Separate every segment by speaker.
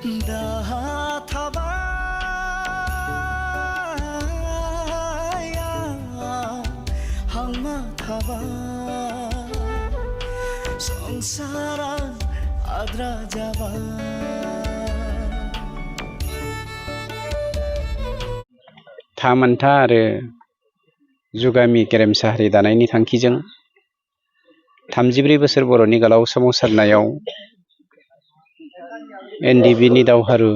Speaker 1: Daha tabaya hangma thaba songsaran adra jaba
Speaker 2: थामोनथा आरो जुगामि गेरेमसा हारि दानायनि थांखिजों 34 बोसोर बर'नि गोलाव सोमावसारनायाव एनडिबिनि दावहारु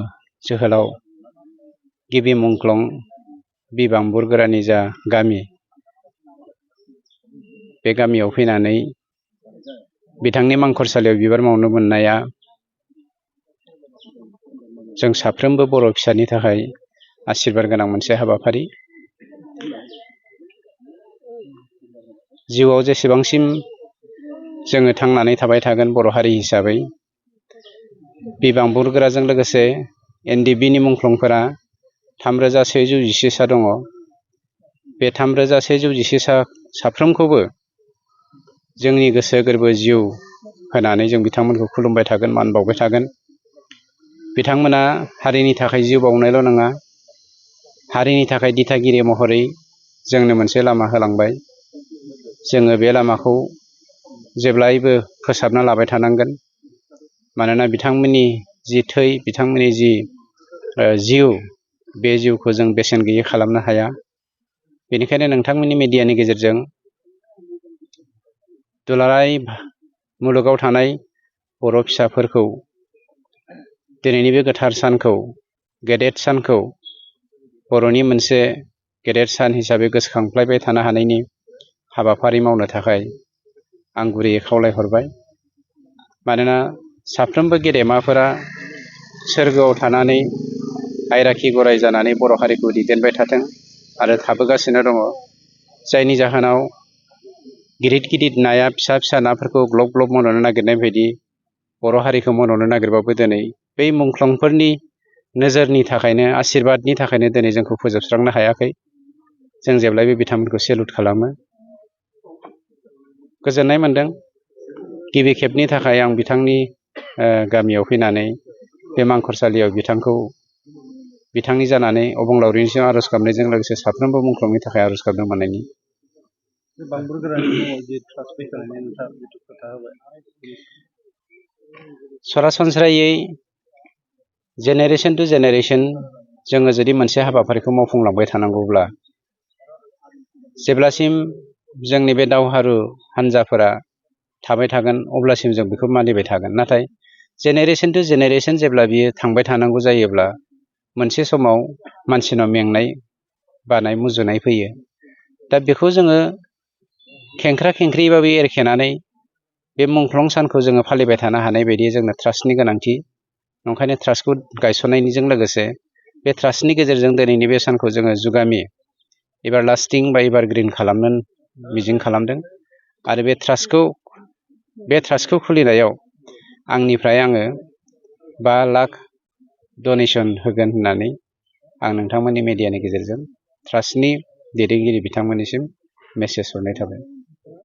Speaker 2: जोहोलाव गिबि मुंख्लं बिबांबुर गोरानि जा गामि बे गामियाव फैनानै बिथांनि मांखरसालियाव बिबार मावनो मोननाया जों साफ्रोमबो बर' फिसानि थाखाय आशीर्बाद गोनां मोनसे हाबाफारि। जिउआव जेसेबांसिम जोङो थांनानै थाबाय थागोन बर' हारि हिसाबै बिबांबुर गोराजों लोगोसे एनडिबिनि मुंख्लंफोरा 3114 सा दङ। बे 3114 सा साफ्रोमखौबो जोंनि गोसो गोरबो जिउ होनानै जों बिथांमोनखौ खुलुमबाय थागोन, मान बावबाय थागोन। बिथांमोना हारिनि थाखाय जिउ बावनायल' नङा, हारिनि थाखाय दिथागिरि महरै जोंनो मोनसे लामा होलांबाय। जोङो बे लामाखौ जेब्लायबो फोसाबना लाबाय थानांगोन। मानोना बिथांमोननि जि थै, बिथांमोननि जि जिउ, बे जिउखौ जों बेसेन गैयै खालामनो हाया। बेनिखायनो नोंथांमोननि मिडियानि गेजेरजों दुलाराय मुलुगाव थानाय बर' फिसाफोरखौ दिनैनि बे गोथार सानखौ, गेदेर सानखौ बर'नि मोनसे गेदेर सान हिसाबै गोसोखांफ्लायबाय थानो हानायनि हाबाफारि मावनो थाखाय आं गुरैयै खावलायहरबाय। मानोना साफ्रोमबो गेदेमाफोरा सोरगोआव थानानै आइराखि गराय जानानै बर' हारिखौ दैदेनबाय थाथों आरो थाबोगासिनो दङ। जायनि जाहोनाव गिदिर गिदिर नाया फिसा फिसा नाफोरखौ ग्लब ग्लब मन'नो नागिरनाय बायदि बर' हारिखौ मन'नो नागिरबाबो दिनै बै मुंख्लंफोरनि नोजोरनि थाखायनो, आशीर्बादनि थाखायनो दिनै जोंखौ फोजोबस्रांनो हायाखै। जों जेब्लायबो बिथांमोनखौ सेलुट खालामो। गोजोननाय मोन्दों। गिबि खेबनि थाखाय आं बिथांनि गामियाव फैनानै बे मांखरसालियाव बिथांनि जानानै अबंलावरिनिसिम आर'ज गाबनायजों लोगोसे साफ्रोमबो मुंख्लंनि थाखाय आर'ज गाबनो मोननायनि।
Speaker 3: बांबुर गोरानि मुङाव जि ट्रास्ट फैखांनायनि नोंथाङा जिथु खोथा होबाय,
Speaker 2: सरासनस्रायै जेनेरेसन टु जेनेरेसन जोङो जुदि मोनसे हाबाफारिखौ मावफुंलांबाय थानांगौब्ला जेब्लासिम जोंनि बे दावहारु हान्जाफोरा थाबाय थागोन अब्लासिम जों बेखौ मानिबाय थागोन। नाथाय जेनेरेसन टु जेनेरेसन जेब्ला बियो थांबाय थानांगौ जायोब्ला मोनसे समाव मानसिनाव मेंनाय, बानाय, मुजुनाय फैयो। दा बेखौ जोङो खेंख्रा खेंख्रिबाबो एरखेनानै बे मुंख्लं सानखौ जोङो फालिबाय थानो हानाय बायदि जोंनो ट्रास्टनि गोनांथि। ओंखायनो ट्रास्टखौ गायसननायनिजों लोगोसे बे ट्रास्टनि गेजेरजों दिनैनि बे सानखौ जोङो जुगामि एभारलास्टिं बा एभारग्रिन खालामनो मिजिं खालामदों। आरो बे ट्रास्टखौ खुलिनायाव आंनिफ्राय आङो 5 लाख डनेसन होगोन होननानै आं नोंथांमोननि मिडियानि गेजेरजों ट्रास्टनि दैदेनगिरि बिथांमोननिसिम मेसेज हरनाय थाबाय।